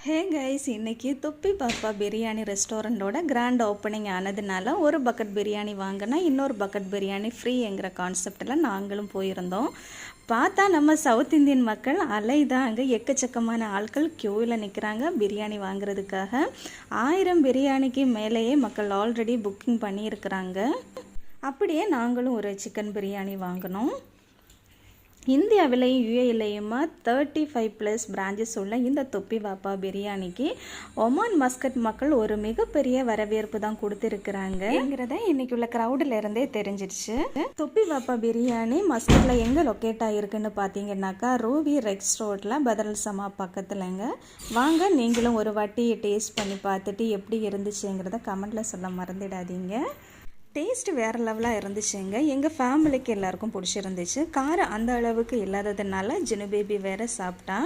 Hey guys, இன்றைக்கி தொப்பி பாப்பா பிரியாணி ரெஸ்டாரண்ட்டோட கிராண்ட் ஓப்பனிங் ஆனதுனால ஒரு பக்கெட் பிரியாணி வாங்கினா இன்னொரு பக்கெட் பிரியாணி ஃப்ரீங்கிற கான்செப்டில் நாங்களும் போயிருந்தோம். பார்த்தா நம்ம சவுத் இந்தியன் மக்கள் அலைதான். அங்கே எக்கச்சக்கமான ஆட்கள் க்யூவில் நிற்கிறாங்க பிரியாணி வாங்குறதுக்காக. 1000 பிரியாணிக்கு மேலேயே மக்கள் ஆல்ரெடி புக்கிங் பண்ணியிருக்கிறாங்க. அப்படியே நாங்களும் ஒரு சிக்கன் பிரியாணி வாங்கினோம். இந்தியாவிலையும் யுஏஇலையுமா 35+ பிரான்ச்சஸ் உள்ள இந்த தொப்பி பாப்பா பிரியாணிக்கு ஒமான் மஸ்கட் மக்கள் ஒரு மிகப்பெரிய வரவேற்பு தான் கொடுத்துருக்குறாங்கிறத இன்னைக்கு உள்ள க்ரௌடில் இருந்தே தெரிஞ்சிருச்சு. தொப்பி பாப்பா பிரியாணி மஸ்கட்டில் எங்கே லொக்கேட் ஆகிருக்குன்னு பார்த்தீங்கன்னாக்கா ரூபி ரெக்ஸ் ரோட்டில் பதரல் சமா பக்கத்துலங்க. வாங்க நீங்களும் ஒரு வாட்டி டேஸ்ட் பண்ணி பார்த்துட்டு எப்படி இருந்துச்சுங்கிறத கமெண்ட்டில் சொல்ல மறந்துடாதீங்க. டேஸ்ட்டு வேறு லெவலாக இருந்துச்சுங்க. எங்கள் ஃபேமிலிக்கு எல்லாருக்கும் பிடிச்சிருந்துச்சு. காரம் அந்த அளவுக்கு இல்லாததுனால ஜினு பேபி வேறு சாப்பிட்டா.